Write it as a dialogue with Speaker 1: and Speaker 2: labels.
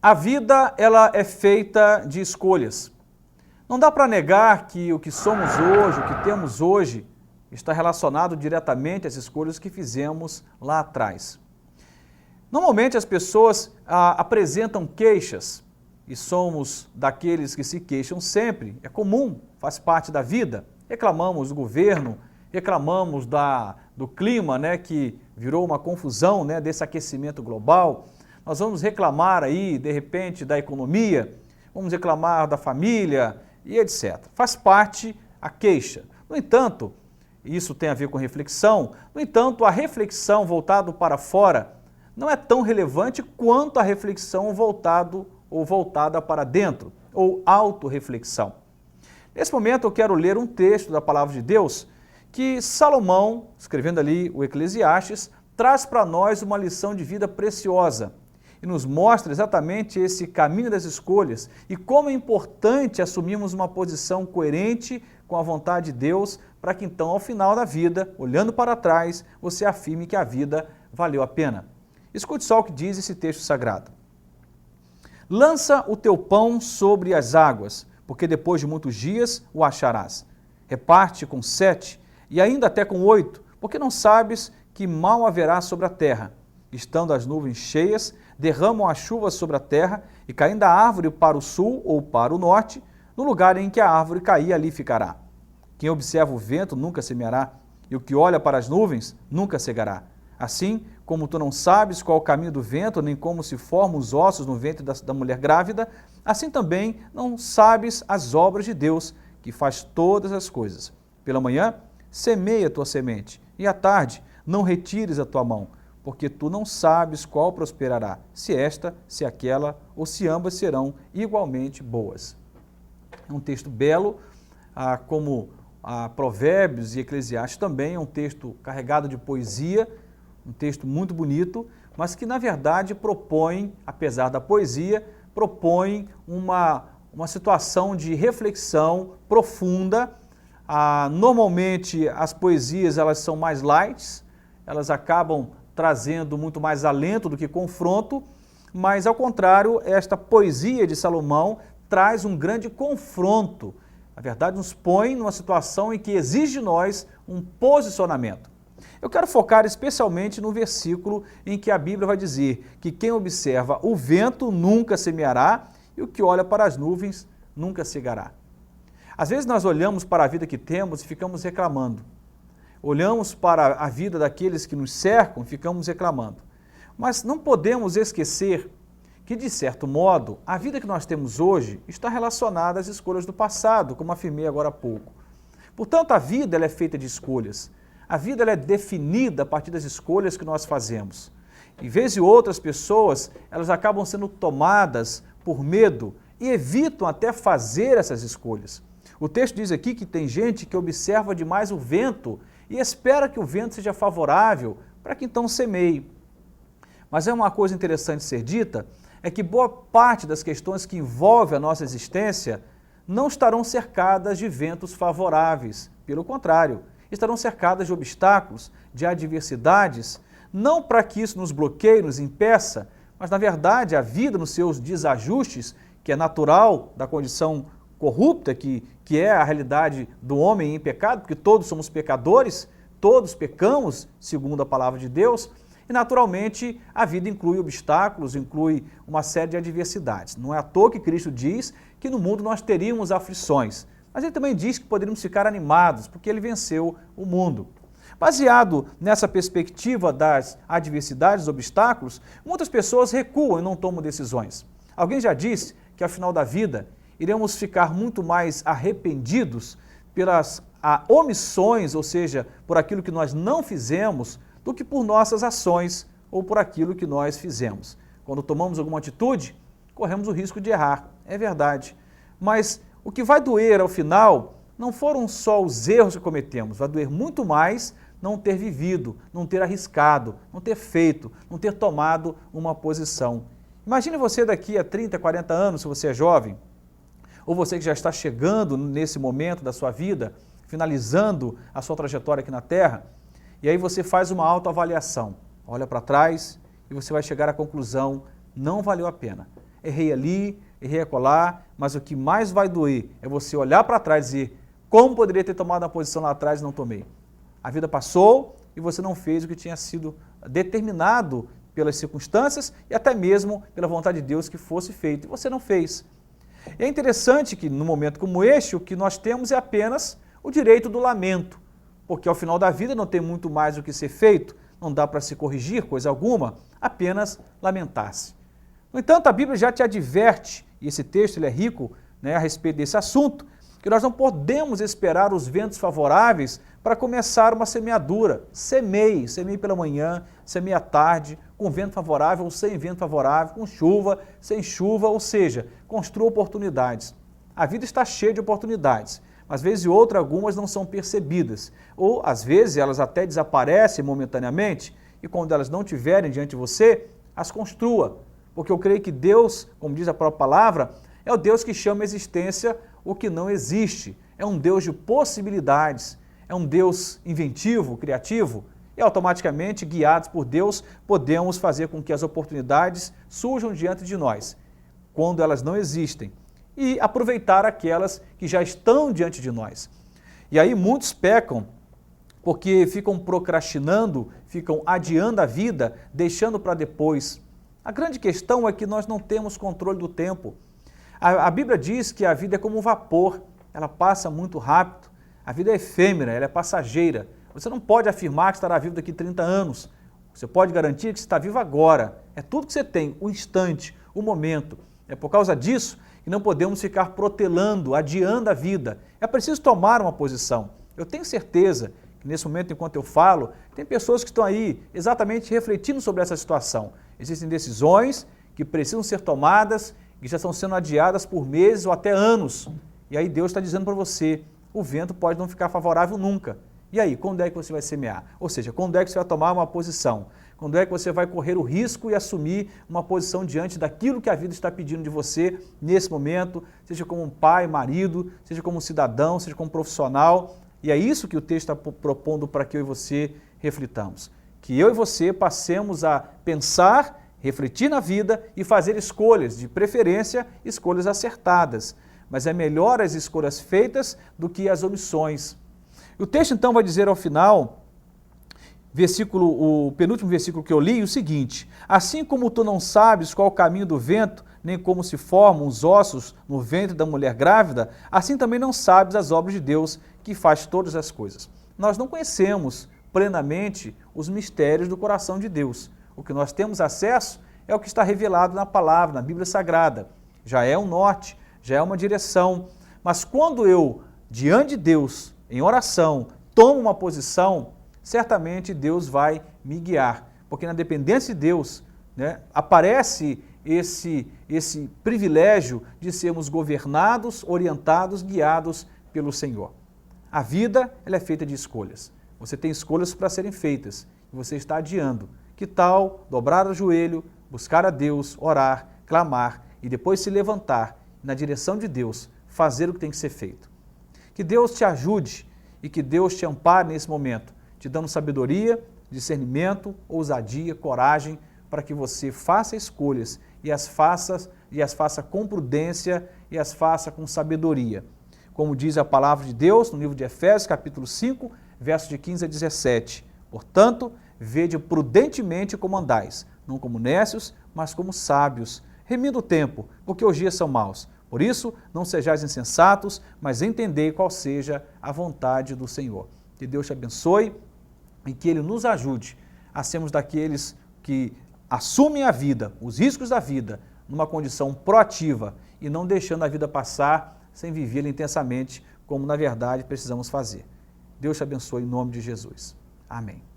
Speaker 1: A vida, ela é feita de escolhas. Não dá para negar que o que somos hoje, o que temos hoje, está relacionado diretamente às escolhas que fizemos lá atrás. Normalmente as pessoas apresentam queixas e somos daqueles que se queixam sempre. É comum, faz parte da vida. Reclamamos do governo, reclamamos do clima, que virou uma confusão, desse aquecimento global. Nós vamos reclamar aí, de repente, da economia, vamos reclamar da família e etc. Faz parte a queixa. No entanto, isso tem a ver com reflexão, no entanto, a reflexão voltada para fora não é tão relevante quanto a reflexão voltada para dentro, ou autorreflexão. Nesse momento eu quero ler um texto da Palavra de Deus que Salomão, escrevendo ali o Eclesiastes, traz para nós uma lição de vida preciosa e nos mostra exatamente esse caminho das escolhas e como é importante assumirmos uma posição coerente com a vontade de Deus para que então, ao final da vida, olhando para trás, você afirme que a vida valeu a pena. Escute só o que diz esse texto sagrado. Lança o teu pão sobre as águas, porque depois de muitos dias o acharás. Reparte com 7 e ainda até com 8, porque não sabes que mal haverá sobre a terra. Estando as nuvens cheias, derramam a chuva sobre a terra, e caindo a árvore para o sul ou para o norte, no lugar em que a árvore cair, ali ficará. Quem observa o vento nunca semeará, e o que olha para as nuvens nunca cegará. Assim, como tu não sabes qual é o caminho do vento, nem como se formam os ossos no ventre da mulher grávida, assim também não sabes as obras de Deus, que faz todas as coisas. Pela manhã, semeia a tua semente, e à tarde não retires a tua mão, porque tu não sabes qual prosperará, se esta, se aquela, ou se ambas serão igualmente boas. É um texto belo, como Provérbios e Eclesiastes também, é um texto carregado de poesia, um texto muito bonito, mas que na verdade propõe, apesar da poesia, propõe uma situação de reflexão profunda. Normalmente as poesias elas são mais light, elas acabam trazendo muito mais alento do que confronto, mas ao contrário, esta poesia de Salomão traz um grande confronto. Na verdade, nos põe numa situação em que exige de nós um posicionamento. Eu quero focar especialmente no versículo em que a Bíblia vai dizer que quem observa o vento nunca semeará e o que olha para as nuvens nunca cegará. Às vezes nós olhamos para a vida que temos e ficamos reclamando. Olhamos para a vida daqueles que nos cercam e ficamos reclamando. Mas não podemos esquecer que, de certo modo, a vida que nós temos hoje está relacionada às escolhas do passado, como afirmei agora há pouco. Portanto, a vida ela é feita de escolhas. A vida ela é definida a partir das escolhas que nós fazemos. Em vez de outras pessoas, elas acabam sendo tomadas por medo e evitam até fazer essas escolhas. O texto diz aqui que tem gente que observa demais o vento e espera que o vento seja favorável para que então semeie. Mas é uma coisa interessante ser dita, é que boa parte das questões que envolvem a nossa existência não estarão cercadas de ventos favoráveis. Pelo contrário, estarão cercadas de obstáculos, de adversidades, não para que isso nos bloqueie, nos impeça, mas na verdade a vida nos seus desajustes, que é natural da condição corrupta, que é a realidade do homem em pecado, porque todos somos pecadores, todos pecamos, segundo a palavra de Deus, e naturalmente a vida inclui obstáculos, inclui uma série de adversidades. Não é à toa que Cristo diz que no mundo nós teríamos aflições, mas ele também diz que poderíamos ficar animados, porque ele venceu o mundo. Baseado nessa perspectiva das adversidades, dos obstáculos, muitas pessoas recuam e não tomam decisões. Alguém já disse que ao final da vida iremos ficar muito mais arrependidos pelas omissões, ou seja, por aquilo que nós não fizemos, do que por nossas ações ou por aquilo que nós fizemos. Quando tomamos alguma atitude, corremos o risco de errar, é verdade. Mas o que vai doer ao final não foram só os erros que cometemos, vai doer muito mais não ter vivido, não ter arriscado, não ter feito, não ter tomado uma posição. Imagine você daqui a 30, 40 anos, se você é jovem, ou você que já está chegando nesse momento da sua vida, finalizando a sua trajetória aqui na Terra, e aí você faz uma autoavaliação, olha para trás e você vai chegar à conclusão, não valeu a pena. errei ali, errei acolá, mas o que mais vai doer é você olhar para trás e dizer, como poderia ter tomado uma posição lá atrás e não tomei? A vida passou e você não fez o que tinha sido determinado pelas circunstâncias e até mesmo pela vontade de Deus que fosse feito, e você não fez. E é interessante que num momento como este, o que nós temos é apenas o direito do lamento, porque ao final da vida não tem muito mais o que ser feito, não dá para se corrigir coisa alguma, apenas lamentar-se. No entanto, a Bíblia já te adverte, e esse texto ele é rico, a respeito desse assunto, que nós não podemos esperar os ventos favoráveis para começar uma semeadura. Semeie pela manhã, semeie à tarde, com vento favorável ou sem vento favorável, com chuva, sem chuva, ou seja, construa oportunidades. A vida está cheia de oportunidades, mas vez e outra algumas não são percebidas, ou às vezes elas até desaparecem momentaneamente, e quando elas não estiverem diante de você, as construa, porque eu creio que Deus, como diz a própria palavra, é o Deus que chama a existência o que não existe, é um Deus de possibilidades, é um Deus inventivo, criativo, e automaticamente, guiados por Deus, podemos fazer com que as oportunidades surjam diante de nós, quando elas não existem, e aproveitar aquelas que já estão diante de nós. E aí muitos pecam porque ficam procrastinando, ficam adiando a vida, deixando para depois. A grande questão é que nós não temos controle do tempo. A Bíblia diz que a vida é como um vapor, ela passa muito rápido, a vida é efêmera, ela é passageira. Você não pode afirmar que estará vivo daqui a 30 anos, você pode garantir que está vivo agora. É tudo que você tem, o instante, o momento. É por causa disso que não podemos ficar protelando, adiando a vida. É preciso tomar uma posição. Eu tenho certeza que nesse momento, enquanto eu falo, tem pessoas que estão aí exatamente refletindo sobre essa situação. Existem decisões que precisam ser tomadas, que já estão sendo adiadas por meses ou até anos. E aí Deus está dizendo para você, o vento pode não ficar favorável nunca. E aí, quando é que você vai semear? Ou seja, quando é que você vai tomar uma posição? Quando é que você vai correr o risco e assumir uma posição diante daquilo que a vida está pedindo de você nesse momento, seja como um pai, marido, seja como um cidadão, seja como um profissional. E é isso que o texto está propondo para que eu e você reflitamos. Que eu e você passemos a pensar, refletir na vida e fazer escolhas, de preferência, escolhas acertadas. Mas é melhor as escolhas feitas do que as omissões. O texto então vai dizer ao final, o penúltimo versículo que eu li, o seguinte: assim como tu não sabes qual o caminho do vento, nem como se formam os ossos no ventre da mulher grávida, assim também não sabes as obras de Deus, que faz todas as coisas. Nós não conhecemos plenamente os mistérios do coração de Deus. O que nós temos acesso é o que está revelado na palavra, na Bíblia Sagrada. Já é um norte, já é uma direção. Mas quando eu, diante de Deus, em oração, tomo uma posição, certamente Deus vai me guiar. Porque na dependência de Deus, aparece esse privilégio de sermos governados, orientados, guiados pelo Senhor. A vida ela é feita de escolhas. Você tem escolhas para serem feitas e você está adiando. Que tal dobrar o joelho, buscar a Deus, orar, clamar e depois se levantar na direção de Deus, fazer o que tem que ser feito. Que Deus te ajude e que Deus te ampare nesse momento, te dando sabedoria, discernimento, ousadia, coragem, para que você faça escolhas e as faça com prudência e as faça com sabedoria. Como diz a palavra de Deus no livro de Efésios, capítulo 5, versos de 15 a 17. Portanto, vede prudentemente como andais, não como nécios, mas como sábios, remindo o tempo, porque os dias são maus. Por isso, não sejais insensatos, mas entendei qual seja a vontade do Senhor. Que Deus te abençoe e que Ele nos ajude a sermos daqueles que assumem a vida, os riscos da vida, numa condição proativa e não deixando a vida passar sem vivê-la intensamente, como na verdade precisamos fazer. Deus te abençoe em nome de Jesus. Amém.